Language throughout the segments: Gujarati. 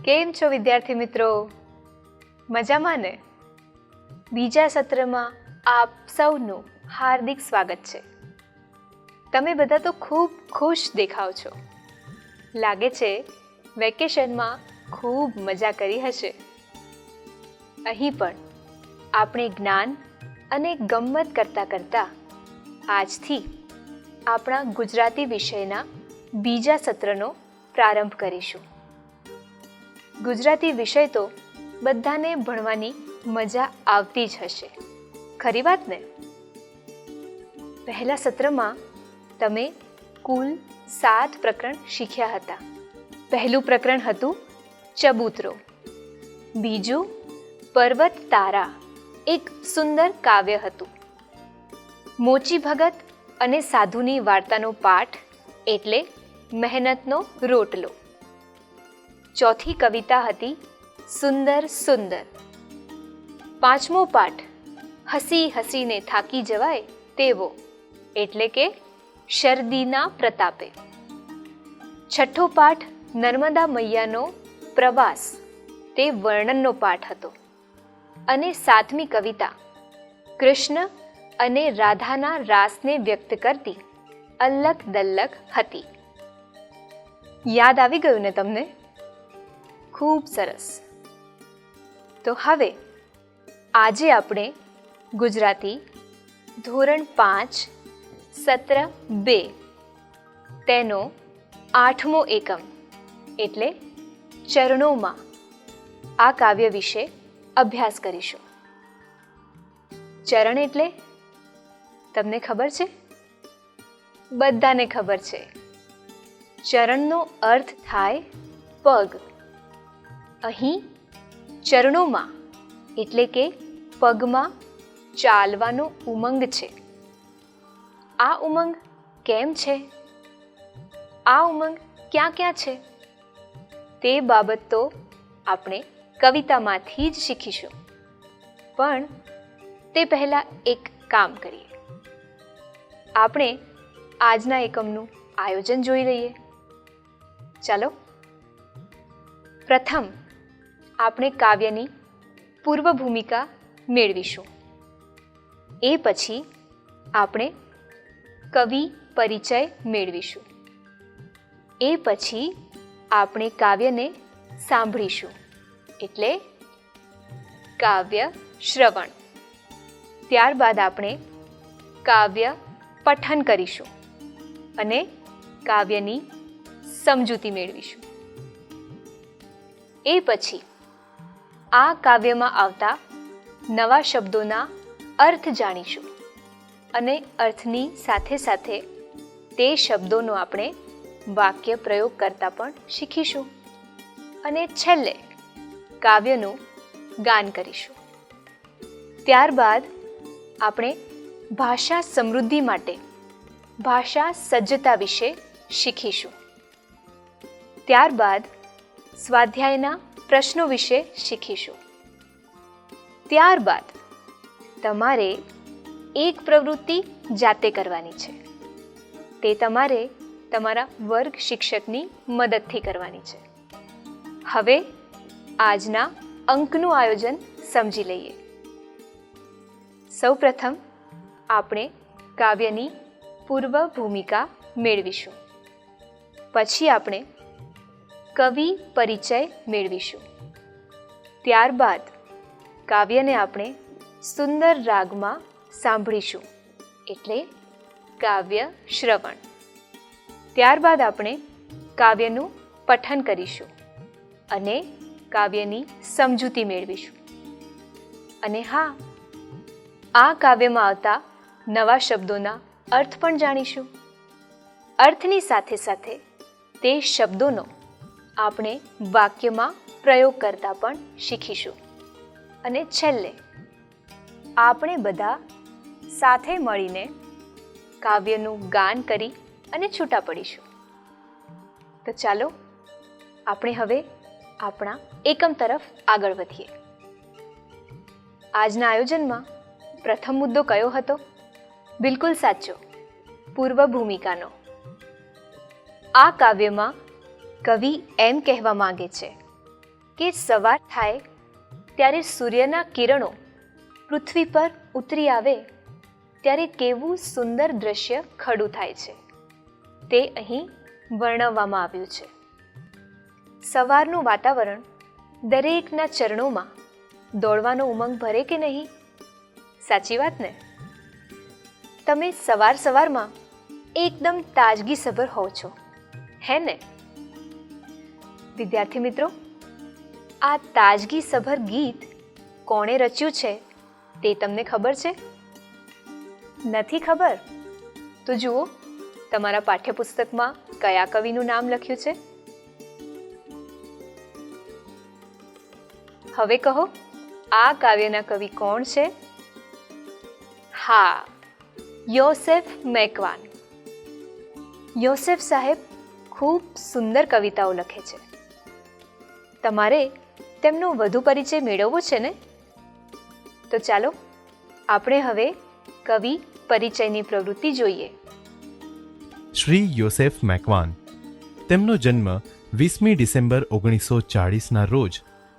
કેમ છો વિદ્યાર્થી મિત્રો? મજામાં ને? બીજા સત્રમાં આપ સૌનું હાર્દિક સ્વાગત છે. તમે બધા તો ખૂબ ખુશ દેખાવ છો. લાગે છે વેકેશનમાં ખૂબ મજા કરી હશે. અહીં પણ આપણે જ્ઞાન અને ગમ્મત કરતાં કરતાં આજથી આપણા ગુજરાતી વિષયના બીજા સત્રનો પ્રારંભ કરીશું. ગુજરાતી વિષય તો બધાને ભણવાની મજા આવતી જ હશે, ખરી વાત ને? પહેલા સત્રમાં તમે કુલ 7 પ્રકરણ શીખ્યા હતા. પહેલું પ્રકરણ હતું ચબૂતરો. બીજું પર્વત તારા, એક સુંદર કાવ્ય હતું. મોચી ભગત અને સાધુની વાર્તાનો પાઠ એટલે મહેનતનો રોટલો. ચોથી કવિતા હતી સુંદર સુંદર. પાંચમો પાઠ હસી હસીને થાકી જવાય તેવો એટલે કે શરદીના પ્રતાપે. છઠ્ઠો પાઠ નર્મદા મૈયાનો પ્રવાસ, તે વર્ણનનો પાઠ હતો. અને સાતમી કવિતા કૃષ્ણ અને રાધાના રાસને વ્યક્ત કરતી અલ્લક દલ્લક હતી. યાદ આવી ગયું ને તમને? ખૂબ સરસ. તો હવે આજે આપણે ગુજરાતી ધોરણ 5 સત્ર 2 તેનો 8મો એકમ એટલે ચરણોમાં આ કાવ્ય વિશે અભ્યાસ કરીશું. ચરણ એટલે તમને ખબર છે? બધાને ખબર છે. ચરણનો અર્થ થાય પગ. અહીં ચરણોમાં એટલે કે પગમાં ચાલવાનો ઉમંગ છે. આ ઉમંગ કેમ છે? આ ઉમંગ ક્યાં ક્યાં છે? તે બાબત તો આપણે કવિતામાંથી જ શીખીશું. પણ તે પહેલાં એક કામ કરીએ. આપણે આજના એકમનું આયોજન જોઈ લઈએ. ચાલો. પ્રથમ આપણે કાવ્યની પૂર્વ ભૂમિકા મેળવીશું. એ પછી આપણે કવિ પરિચય મેળવીશું. એ પછી આપણે કાવ્યને સાંભળીશું એટલે કાવ્ય શ્રવણ. ત્યારબાદ આપણે કાવ્ય પઠન કરીશું અને કાવ્યની સમજૂતી મેળવીશું. એ પછી આ કાવ્યમાં આવતા નવા શબ્દોના અર્થ જાણીશું અને અર્થની સાથે સાથે તે શબ્દોનો આપણે વાક્ય પ્રયોગ કરતા પણ શીખીશું. અને છેલ્લે કાવ્યનું ગાન કરીશું. ત્યારબાદ આપણે ભાષા સમૃદ્ધિ માટે ભાષા સજ્જતા વિશે શીખીશું. ત્યારબાદ સ્વાધ્યાયના પ્રશ્નો વિશે શીખીશું. ત્યારબાદ તમારે એક પ્રવૃત્તિ જાતે કરવાની છે. તે તમારે તમારા વર્ગ શિક્ષકની મદદથી કરવાની છે. હવે આજના અંકનું આયોજન સમજી લઈએ. સૌપ્રથમ આપણે કાવ્યની પૂર્વ ભૂમિકા મેળવીશું. પછી આપણે કવિ પરિચય મેળવીશું. ત્યારબાદ કાવ્યને આપણે સુંદર રાગમાં સાંભળીશું એટલે કાવ્ય શ્રવણ. ત્યારબાદ આપણે કાવ્યનું પઠન કરીશું અને કાવ્યની સમજૂતી મેળવીશું. અને હા, આ કાવ્યમાં આવતા નવા શબ્દોના અર્થ પણ જાણીશું. અર્થની સાથે સાથે તે શબ્દોનો આપણે વાક્યમાં પ્રયોગ કરતા પણ શીખીશું. અને છેલ્લે આપણે બધા સાથે મળીને કાવ્યનું ગાન કરી અને છૂટા પડીશું. તો ચાલો આપણે હવે આપણા એકમ તરફ આગળ વધીએ. આજના આયોજનમાં પ્રથમ મુદ્દો કયો હતો? બિલકુલ સાચો, પૂર્વ ભૂમિકાનો. આ કાવ્યમાં કવિ એમ કહેવા માંગે છે કે સવાર થાય ત્યારે સૂર્યના કિરણો પૃથ્વી પર ઉતરી આવે ત્યારે કેવું સુંદર દ્રશ્ય ખડું થાય છે તે અહીં વર્ણવવામાં આવ્યું છે. સવારનું વાતાવરણ દરેકના ચરણોમાં દોડવાનો ઉમંગ ભરે કે નહીં? સાચી વાત ને? તમે સવારમાં એકદમ તાજગીસભર હોવ છો, હે ને? વિદ્યાર્થી મિત્રો, આ તાજગીસભર ગીત કોણે રચ્યું છે તે તમને ખબર છે? નથી ખબર? તો જુઓ તમારા પાઠ્યપુસ્તકમાં કયા કવિનું નામ લખ્યું છે. હવે કહો, આ કાવ્યના કવિ કોણ છે? હા, યોસેફ મેકવાન. યોસેફ સાહેબ ખૂબ સુંદર કવિતાઓ લખે છે. તમારે તેમનો વધુ પરિચય મેળવવો છે ને? તો ચાલો આપણે હવે કવિ પરિચયની પ્રવૃત્તિ જોઈએ. શ્રી યોસેફ મેકવાન. તેમનો જન્મ 20મી ડિસેમ્બર 1940ના રોજ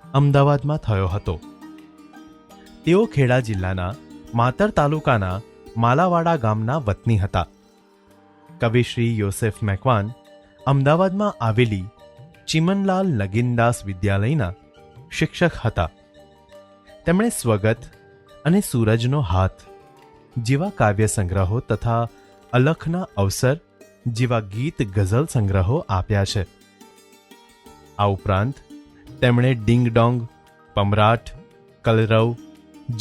અમદાવાદમાં થયો હતો. તેઓ ખેડા જિલ્લાના માતર તાલુકાના માલાવાડા ગામના વતની હતા. કવિ શ્રી યોસેફ મેકવાન અમદાવાદમાં આવેલી ચિમનલાલ નગીનદાસ વિદ્યાલયના શિક્ષક હતા. તેમણે સ્વગત અને સૂરજનો હાથ જેવા કાવ્ય સંગ્રહો તથા અલખના અવસર જેવા ગીત ગઝલ સંગ્રહો આપ્યા છે. આ ઉપરાંત તેમણે ડિંગ ડોંગ, પમરાટ, કલરવ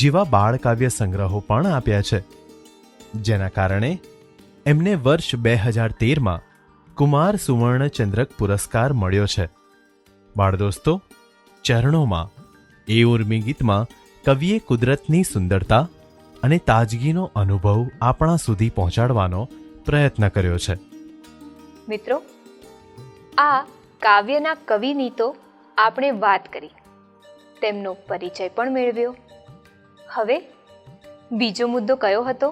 જેવા બાળકાવ્ય સંગ્રહો પણ આપ્યા છે, જેના કારણે એમને વર્ષ 2013માં કુમાર સુવર્ણચંદ્રક પુરસ્કાર મળ્યો છે. બાળદોસ્તો, ચરણોમાં એ ઉર્મી ગીતમાં કવિએ કુદરતની સુંદરતા અને તાજગીનો અનુભવ આપણા સુધી પહોંચાડવાનો પ્રયત્ન કર્યો છે. મિત્રો, આ કાવ્યના કવિની તો આપણે વાત કરી, તેમનો પરિચય પણ મેળવ્યો. હવે બીજો મુદ્દો કયો હતો?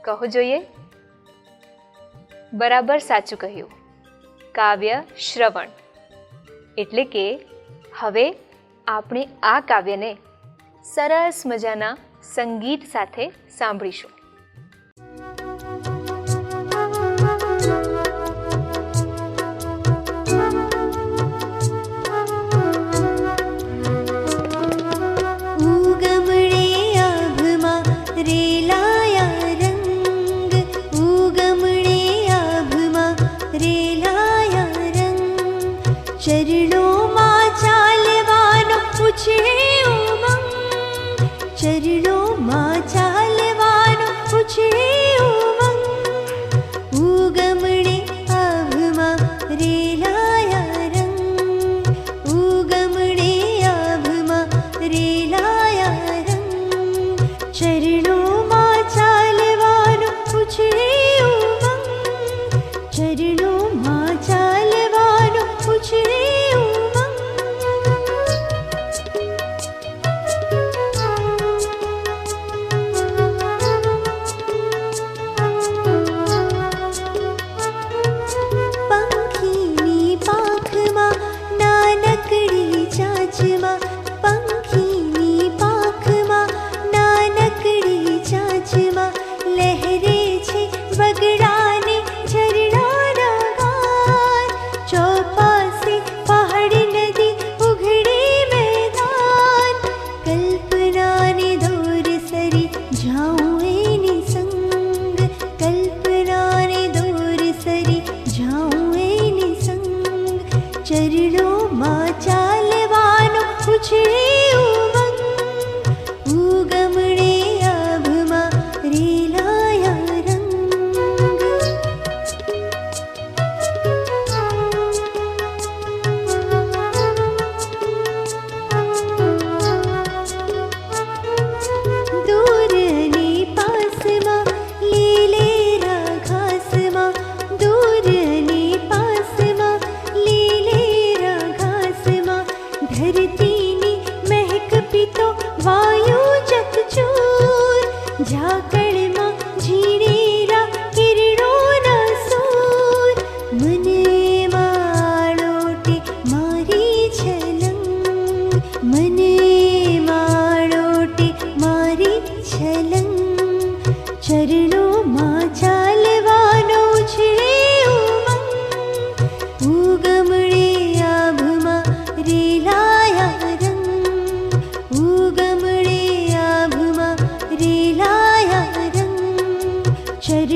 કહો જોઈએ. બરાબર સાચું કહ્યું, કાવ્ય શ્રવણ. એટલે કે હવે આપણે આ કાવ્યને સરસ મજાના સંગીત સાથે સાંભળીશું. ચરણોમાં ચાલવાનો પૂછે ઉમંગ, ચરણોમાં ચાલવાનો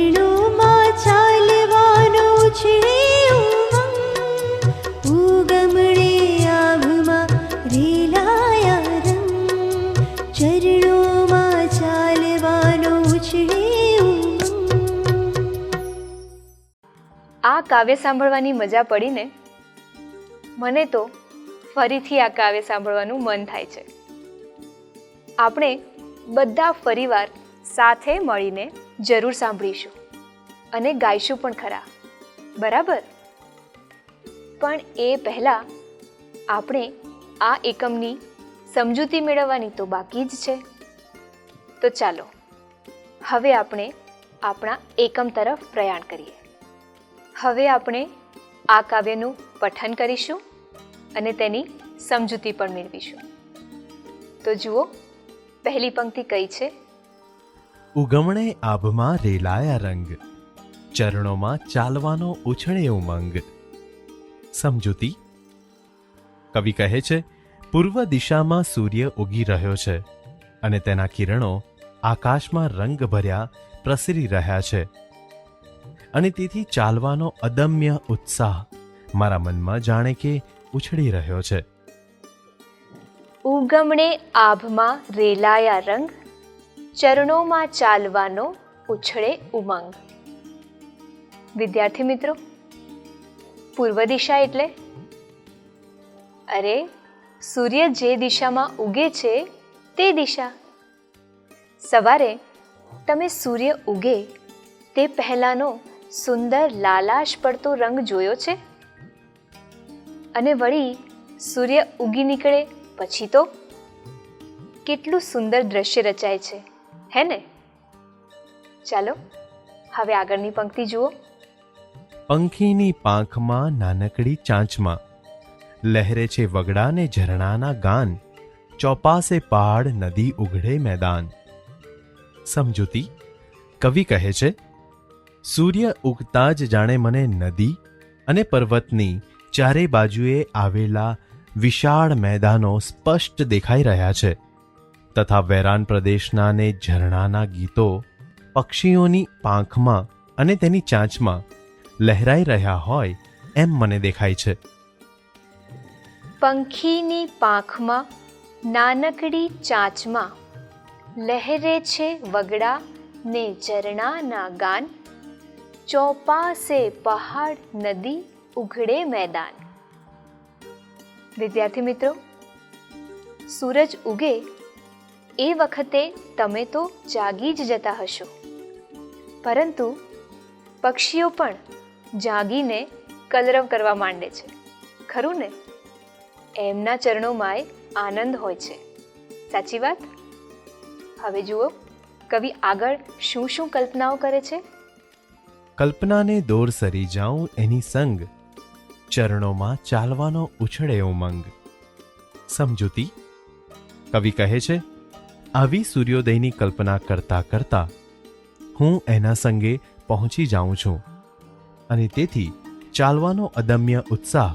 ચરણોમાં ચાલવાનો ઉછળે ઉમંગ, ઉગમણે આભમાં રેલાયા રંગ. ચરણોમાં ચાલવાનો ઉછળે ઉમંગ. આ કાવ્ય સાંભળવાની મજા પડીને મને તો ફરીથી આ કાવ્ય સાંભળવાનું મન થાય છે. આપણે બધા ફરીવાર સાથે મળીને જરૂર સાંભળીશું અને ગાઈશું પણ ખરા, બરાબર? પણ એ પહેલાં આપણે આ એકમની સમજૂતી મેળવવાની તો બાકી જ છે. તો ચાલો હવે આપણે આપણા એકમ તરફ પ્રયાણ કરીએ. હવે આપણે આ કાવ્યનું પઠન કરીશું અને તેની સમજૂતી પણ મેળવીશું. તો જુઓ, પહેલી પંક્તિ કઈ છે? ઉગમણે આભમાં રેલાયા રંગ, ચરણોમાં ચાલવાનો ઉછળે ઉમંગ. સમજૂતી. કવિ કહે છે, પૂર્વ દિશામાં સૂર્ય ઉગી રહ્યો છે અને તેના કિરણો આકાશમાં રંગ ભર્યા પ્રસરી રહ્યા છે અને તેથી ચાલવાનો અદમ્ય ઉત્સાહ મારા મનમાં જાણે કે ઉછળી રહ્યો છે. ઉગમણે આભમાં રેલાયા રંગ, ચરણોમાં ચાલવાનો ઉછળે ઉમંગ. વિદ્યાર્થી મિત્રો, પૂર્વ દિશા એટલે? અરે, સૂર્ય જે દિશામાં ઉગે છે તે દિશા. સવારે તમે સૂર્ય ઉગે તે પહેલાંનો સુંદર લાલાશ પડતો રંગ જોયો છે? અને વળી સૂર્ય ઉગી નીકળે પછી તો કેટલું સુંદર દ્રશ્ય રચાય છે, હે ને? ચાલો હવે આગળની પંક્તિ જુઓ. પંખીની પાંખમાં નાનકડી ચાંચમાં લહેરે છે વગડા ને ઝરણાના ગાન, ચોપાસે પહાડ નદી ઉઘડે મેદાન. સમજૂતી. કવિ કહે છે, સૂર્ય ઉગતા જ જાણે મને નદી અને પર્વતની ચારે બાજુએ આવેલા વિશાળ મેદાનો સ્પષ્ટ દેખાઈ રહ્યા છે તથા વેરાન પ્રદેશના ને ઝરણાના ગીતો પક્ષીઓની પાંખમાં અને તેની ચાંચમાં લહેરાઈ રહ્યા હોય એમ મને દેખાય છે. પંખીની પાંખમાં નાનકડી ચાંચમાં લહેરે છે વગડા ને ઝરણાના ગાન, ચોપાસે પહાડ નદી ઉઘડે મેદાન. વિદ્યાર્થી મિત્રો, સૂરજ ઉગે એ વખતે તમે તો જાગી જ જતા હશો, પરંતુ પક્ષીઓ પણ જાગીને કલરવ કરવા માંડે છે, ખરું ને? એમના ચરણોમાંય આનંદ હોય છે, સાચી વાત? હવે જુઓ, કવિ આગળ શું શું કલ્પનાઓ કરે છે? કલ્પનાને દોર સરી જાઉં એની સંગ, ચરણોમાં ચાલવાનો ઉછળે ઉમંગ. સમજૂતી. કવિ કહે છે, આવી સૂર્યોદયની કલ્પના કરતા કરતા હું એના સંગે પહોંચી જાઉં છું અને તેથી ચાલવાનો અદમ્ય ઉત્સાહ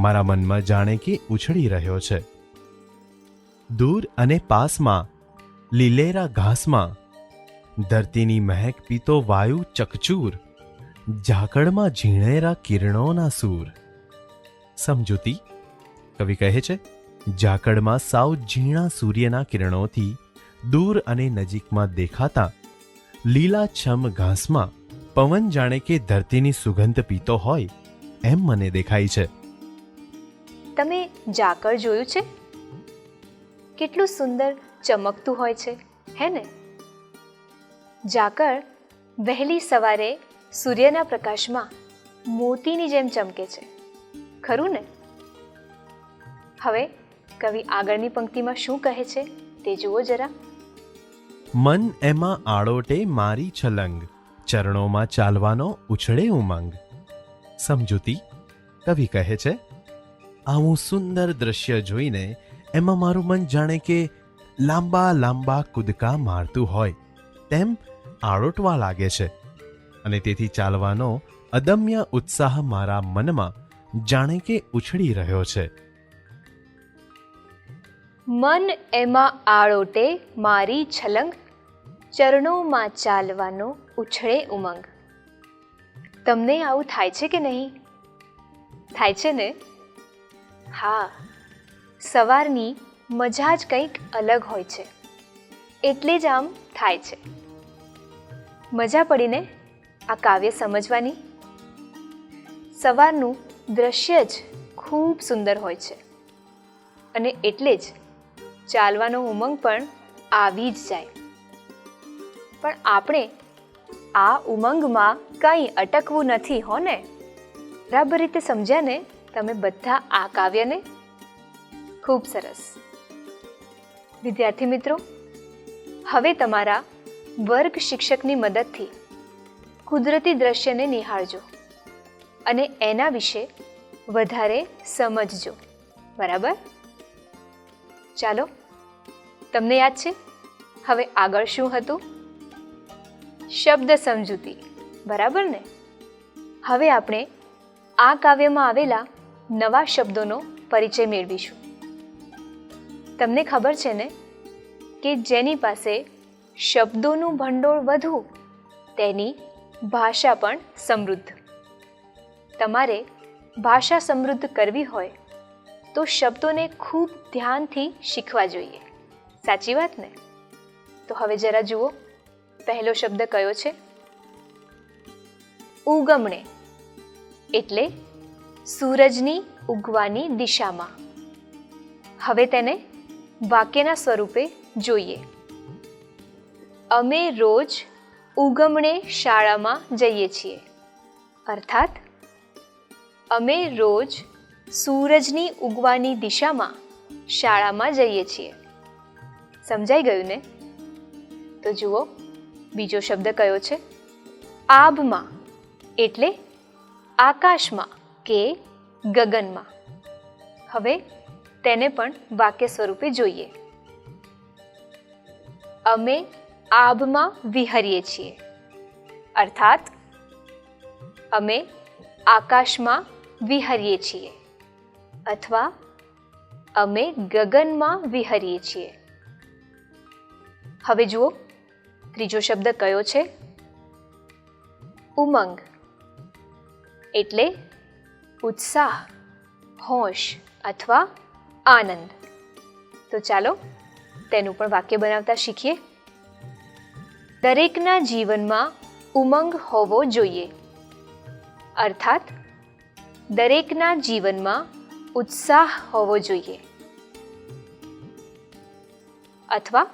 મારા મનમાં જાણે કે ઉછળી રહ્યો છે. દૂર અને પાસમાં લીલેરા ઘાસમાં ધરતીની મહેક પીતો વાયુ ચકચૂર, ઝાકળમાં ઝીણેરા કિરણોના સૂર. સમજૂતી. કવિ કહે છે, ઝાકળમાં સાવ ઝીણા સૂર્યના કિરણોથી દૂર અને નજીકમાં દેખાતા લીલાછમ ઘાસમાં પવન જાણે કે ધરતીની સુગંધ પીતો હોય એમ મને દેખાય છે. તમે ઝાકળ જોયું છે? કેટલું સુંદર ચમકતું હોય છે, હે ને? ઝાકળ વહેલી સવારે સૂર્યના પ્રકાશમાં મોતીની જેમ ચમકે છે, ખરું ને? હવે કવિ આગળની પંક્તિમાં શું કહે છે તે જુઓ જરા. મન એમાં આળોટે મારી છલંગ, ચરણોમાં ચાલવાનો ઉછળે ઉમંગ. સમજૂતી. કવિ કહે છે, આવું સુંદર દ્રશ્ય જોઈને એમાં મારું મન જાણે કે લાંબા લાંબા કૂદકા મારતું હોય તેમ આળોટવા લાગે છે અને તેથી ચાલવાનો અદમ્ય ઉત્સાહ મારા મનમાં જાણે કે ઉછળી રહ્યો છે. મન એમાં આળોટે મારી છલંગ, ચરણોમાં ચાલવાનો ઉછળે ઉમંગ. તમને આવું થાય છે કે નહીં? થાય છે ને? હા, સવારની મજા જ કંઈક અલગ હોય છે, એટલે જ આમ થાય છે. મજા પડીને આ કાવ્ય સમજવાની. સવારનું દ્રશ્ય જ ખૂબ સુંદર હોય છે અને એટલે જ ચાલવાનો ઉમંગ પણ આવી જ જાય. પણ આપણે આ ઉમંગમાં કંઈ અટકવું નથી હો ને. બરાબર રીતે સમજ્યા ને તમે બધા આ કાવ્યને? ખૂબ સરસ. વિદ્યાર્થી મિત્રો, હવે તમારા વર્ગ શિક્ષકની મદદથી કુદરતી દ્રશ્યને નિહાળજો અને એના વિશે વધારે સમજજો. બરાબર? ચાલો, તમને યાદ છે હવે આગળ શું હતું? શબ્દ સમજૂતી. બરાબર ને? હવે આપણે આ કાવ્યમાં આવેલા નવા શબ્દોનો પરિચય મેળવીશું. તમને ખબર છે ને કે જેની પાસે શબ્દોનું ભંડોળ વધુ તેની ભાષા પણ સમૃદ્ધ. તમારે ભાષા સમૃદ્ધ કરવી હોય તો શબ્દોને ખૂબ ધ્યાનથી શીખવા જોઈએ. સાચી વાત ને? તો હવે જરા જુઓ, પહેલો શબ્દ કયો છે? ઉગમણે, એટલે સૂરજની ઉગવાની દિશામાં. હવે તેને વાક્યના સ્વરૂપે જોઈએ. અમે રોજ ઉગમણે શાળામાં જઈએ છીએ. અર્થાત અમે રોજ સૂરજની ઉગવાની દિશામાં શાળામાં જઈએ છીએ. સમજાઈ ગયું ને? તો જુઓ, બીજો શબ્દ કયો છે? આભમાં, એટલે આકાશમાં કે ગગનમાં. હવે તેને પણ વાક્ય સ્વરૂપે જોઈએ. અમે આભમાં વિહરીએ છીએ. અર્થાત અમે આકાશમાં વિહરીએ છીએ અથવા અમે ગગનમાં વિહરીએ છીએ. હવે જુઓ, ત્રીજો શબ્દ કયો છે? ઉમંગ, એટલે ઉત્સાહ, હોશ અથવા આનંદ. તો ચાલો તેનું પણ વાક્ય બનાવતા શીખીએ. દરેકના જીવનમાં ઉમંગ હોવો જોઈએ. અર્થાત દરેકના જીવનમાં ઉત્સાહ હોવો જોઈએ અથવા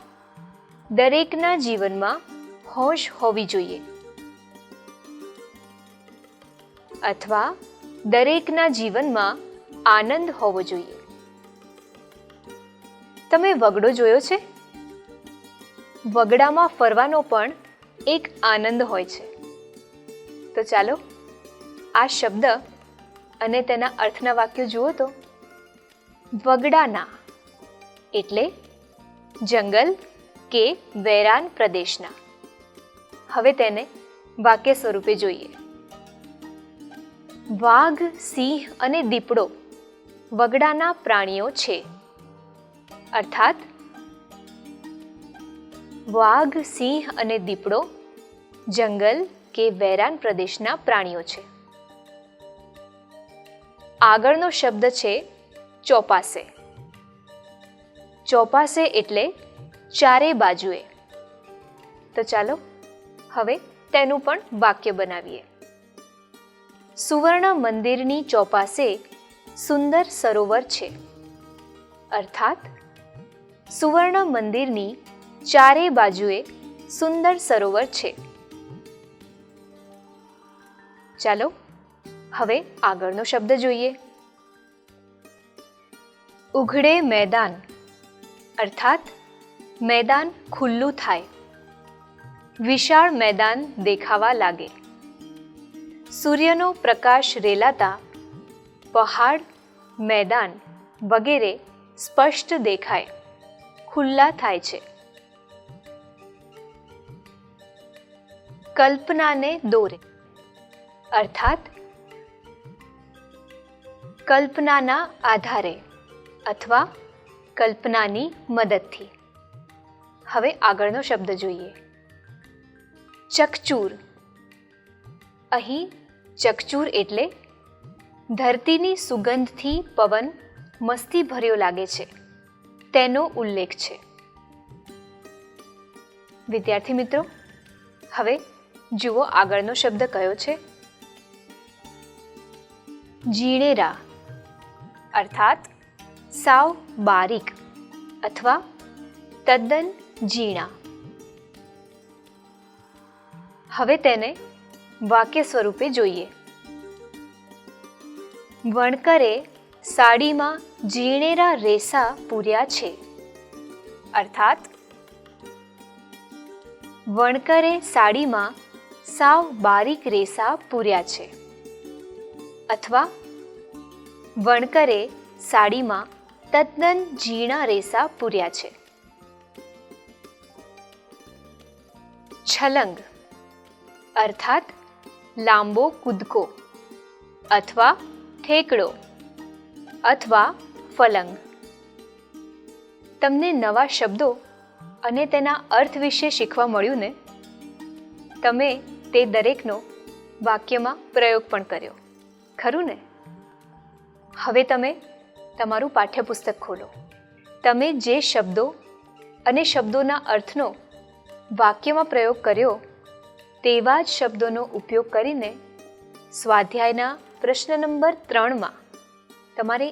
દરેકના જીવનમાં હોશ હોવી જોઈએ અથવા દરેકના જીવનમાં આનંદ હોવો જોઈએ. તમે વગડો જોયો છે? વગડામાં ફરવાનો પણ એક આનંદ હોય છે. તો ચાલો આ શબ્દ અને તેના અર્થના વાક્યો જુઓ તો. વગડાના, એટલે જંગલ કે વેરાન પ્રદેશના. હવે તેને વાક્ય સ્વરૂપે જોઈએ. વાઘ, સિંહ અને દીપડો વગડાના પ્રાણીઓ છે. અર્થાત વાઘ, સિંહ અને દીપડો જંગલ કે વેરાન પ્રદેશના પ્રાણીઓ છે. આગળનો શબ્દ છે ચોપાસે. ચોપાસે એટલે ચારે બાજુએ. તો ચાલો હવે તેનું પણ વાક્ય બનાવીએ. સુવર્ણ મંદિરની ચોપાસે સુંદર સરોવર છે. અર્થાત સુવર્ણ મંદિરની ચારે બાજુએ સુંદર સરોવર છે. ચાલો હવે આગળનો શબ્દ જોઈએ. ઉઘડે મેદાન, અર્થાત મેદાન ખુલ્લું થાય, વિશાળ મેદાન દેખાવા લાગે. સૂર્યનો પ્રકાશ રેલાતા પહાડ, મેદાન વગેરે સ્પષ્ટ દેખાય, ખુલ્લા થાય છે. કલ્પનાને દોરે, અર્થાત કલ્પનાના આધારે અથવા કલ્પનાની મદદથી. હવે આગળનો શબ્દ જોઈએ. ચકચૂર. અહીં ચકચૂર એટલે ધરતીની સુગંધથી પવન મસ્તી ભર્યો લાગે છે તેનો ઉલ્લેખ છે. વિદ્યાર્થી મિત્રો, હવે જુઓ આગળનો શબ્દ કયો છે. ઝીણેરા અર્થાત સાવ બારીક અથવા તદ્દન ઝીણા. હવે તેને વાક્ય સ્વરૂપે જોઈએ. વણકરે સાડીમાં ઝીણેરા રેસા પૂર્યા છે. અર્થાત વણકરે સાડીમાં સાવ બારીક રેસા પૂર્યા છે અથવા વણકરે સાડીમાં તદ્દન ઝીણા રેસા પૂર્યા છે. છલંગ અર્થાત લાંબો કૂદકો અથવા ઠેકડો અથવા ફલંગ. તમને નવા શબ્દો અને તેના અર્થ વિશે શીખવા મળ્યું ને? તમે તે દરેકનો વાક્યમાં પ્રયોગ પણ કર્યો, ખરું ને? હવે તમે તમારું પાઠ્યપુસ્તક ખોલો. તમે જે શબ્દો અને શબ્દોના અર્થનો વાક્યમાં પ્રયોગ કર્યો તેવા જ શબ્દોનો ઉપયોગ કરીને સ્વાધ્યાયના પ્રશ્ન નંબર 3માં તમારે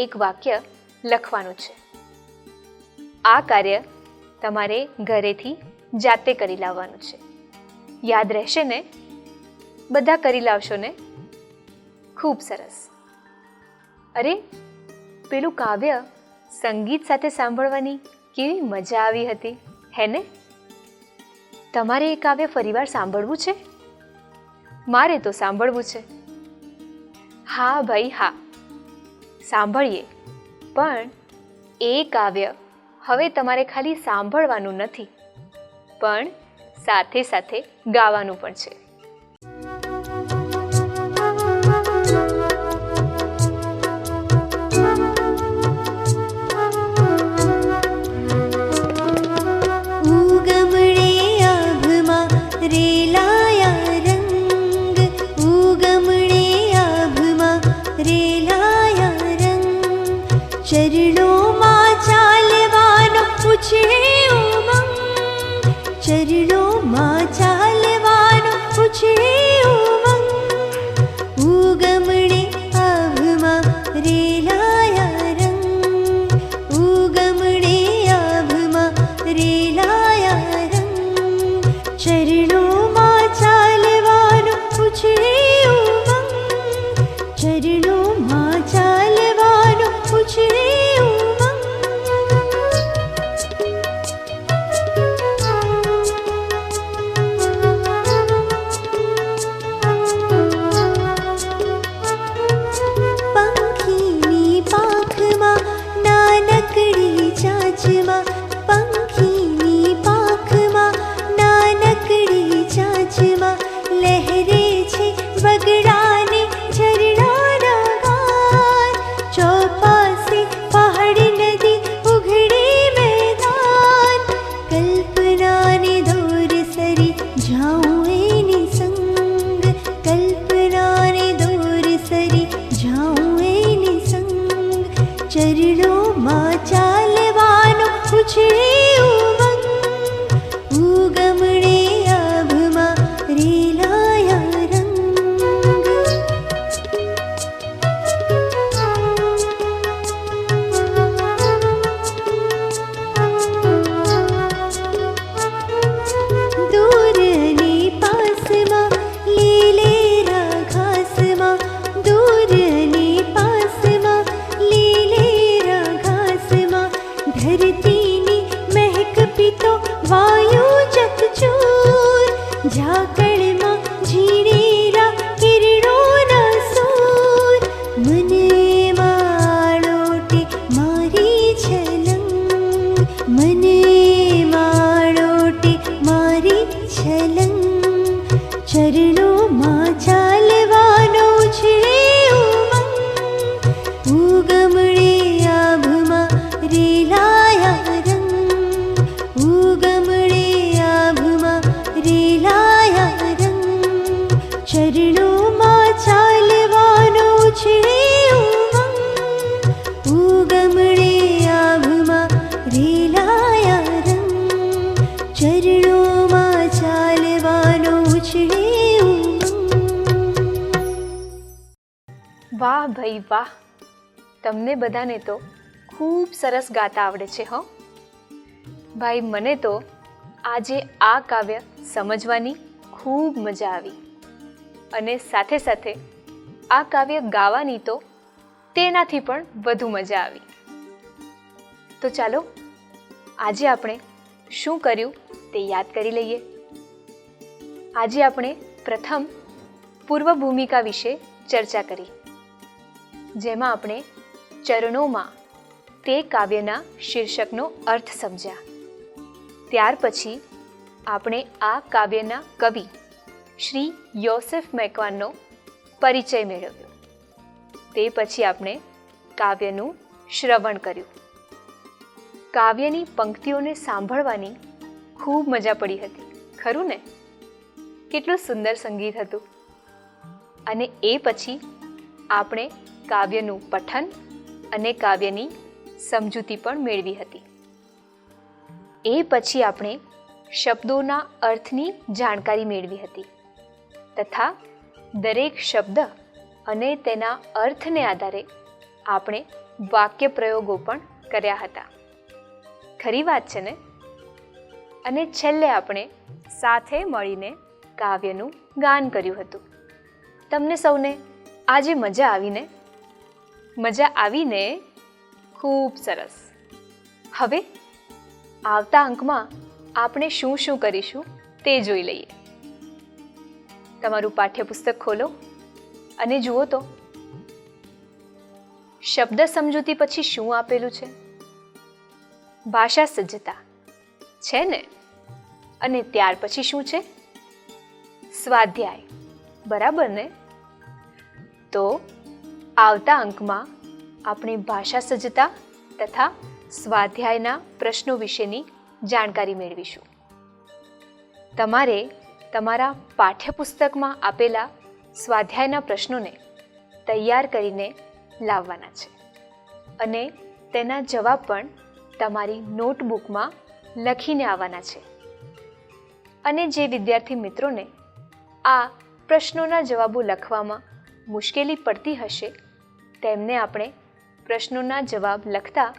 એક વાક્ય લખવાનું છે. આ કાર્ય તમારે ઘરેથી જાતે કરી લાવવાનું છે. યાદ રહેશે ને? બધા કરી લાવશો ને? ખૂબ સરસ. અરે, પેલું કાવ્ય સંગીત સાથે સાંભળવાની કેવી મજા આવી હતી, હે ને? તમારે એ કાવ્ય ફરીવાર સાંભળવું છે? મારે તો સાંભળવું છે. હા ભાઈ હા, સાંભળીએ. પણ એ કાવ્ય હવે તમારે ખાલી સાંભળવાનું નથી, પણ સાથે સાથે ગાવાનું પણ છે. ચરણોમાં ચાલવાનો પૂછે ઉમંગ, ચરણોમાં ચાલવાનો પૂછે ઉમંગ. ઉગમણે આભમાં રેલાયા રંગ, ઉગમણે આભમાં રેલાયા રંગ. ચરણોમાં ચાલવાનો પૂછે ઉમંગ, ચરણોમાં ચાલવાનો પૂછે ઉમંગ. પંખીની પાંખમાં નાનકડી ચાંચમાં, પંખીની પાંખમાં નાનકડી ચાંચમાં લહેરે છે બગડાને ઝરણાના ગાન. ચોપાસે પહાડ નદી ઉઘડી મેદાન, કલ્પનાને દોર સરી જાઉં એની સંગ, કલ્પનાને દોર સરી જાઉં એની સંગ. ચરણોમાં ચાલવાનો પૂછે ઉમંગ, ઉગમણે આભમાં રેલાયા રંગ. દૂર અને પાસમાં લીલેરા ઘાસમાં, દૂર અને પાસમાં લીલેરા ઘાસમાં ધરતીની મહેક પીતો વાયુ ચકચૂર. ઝાકળમાં ઝીણેરા કિરણોના સૂર. મને માળોટે મારી છલંગ, મને માળોટે મારી છલંગ. ચરણોમાં ચાલવાનો છે ઉમંગ, ઉગમણે આભમાં રેલાયા રંગ, ઉગમણે આભમાં રેલાયા ચરણોમાં ચાલવાનો ઉછળે ઉમંગ, ઉગમણે આભમાં રેલાયા રંગ, ચરણોમાં ચાલવાનો ઉછળે ઉમંગ. વાહ ભાઈ વાહ, તમને બધાને તો ખૂબ સરસ ગાતા આવડે છે હો. ભાઈ મને તો આજે આ કાવ્ય સમજવાની ખૂબ મજા આવી અને સાથે સાથે આ કાવ્ય ગાવાની તો તેનાથી પણ વધુ મજા આવી. તો ચાલો આજે આપણે શું કર્યું તે યાદ કરી લઈએ. આજે આપણે પ્રથમ પૂર્વ ભૂમિકા વિશે ચર્ચા કરી, જેમાં આપણે ચરણોમાં તે કાવ્યના શીર્ષકનો અર્થ સમજ્યા. ત્યાર પછી આપણે આ કાવ્યના કવિ શ્રી યોસેફ મેકવાનનો પરિચય મેળવ્યો. તે પછી આપણે કાવ્યનું શ્રવણ કર્યું. કાવ્યની પંક્તિઓને સાંભળવાની ખૂબ મજા પડી હતી, ખરું ને? કેટલું સુંદર સંગીત હતું. અને એ પછી આપણે કાવ્યનું પઠન અને કાવ્યની સમજૂતી પણ મેળવી હતી. એ પછી આપણે શબ્દોના અર્થની જાણકારી મેળવી હતી તથા દરેક શબ્દ અને તેના અર્થને આધારે આપણે વાક્ય પ્રયોગો પણ કર્યા હતા. ખરી વાત છે ને? અને છેલ્લે આપણે સાથે મળીને કાવ્યનું ગાન કર્યું હતું. તમને સૌને આજે મજા આવીને? મજા આવીને? ખૂબ સરસ. હવે આવતા અંકમાં આપણે શું શું કરીશું તે જોઈ લઈએ. તમારું પાઠ્યપુસ્તક ખોલો અને જુઓ તો શબ્દ સમજૂતી પછી શું આપેલું છે? ભાષા સજ્જતા છે ને? અને ત્યાર પછી શું છે? સ્વાધ્યાય, બરાબર ને? તો આવતા અંકમાં આપણે ભાષા સજ્જતા તથા સ્વાધ્યાયના પ્રશ્નો વિશેની જાણકારી મેળવીશું. તમારે તમારા પાઠ્યપુસ્તકમાં આપેલા સ્વાધ્યાયના પ્રશ્નોને તૈયાર કરીને લાવવાના છે અને તેના જવાબ પણ તમારી નોટબુકમાં લખીને આવવાના છે. અને જે વિદ્યાર્થી મિત્રોને આ પ્રશ્નોના જવાબો લખવામાં મુશ્કેલી પડતી હશે તેમને આપણે પ્રશ્નોના જવાબ લખતા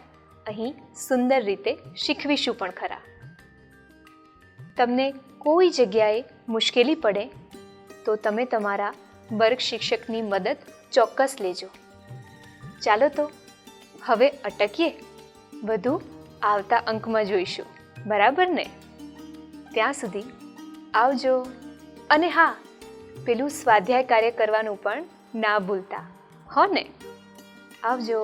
અહીં સુંદર રીતે શીખવીશું પણ ખરા. તમને કોઈ જગ્યાએ મુશ્કેલી પડે તો તમે તમારા વર્ગ શિક્ષકની મદદ ચોક્કસ લેજો. ચાલો તો હવે અટકીએ, વધુ આવતા અંકમાં જોઈશું, બરાબર ને? ત્યાં સુધી આવજો. અને હા, પેલું સ્વાધ્યાય કાર્ય કરવાનું પણ ના ભૂલતા હો ને. આવજો.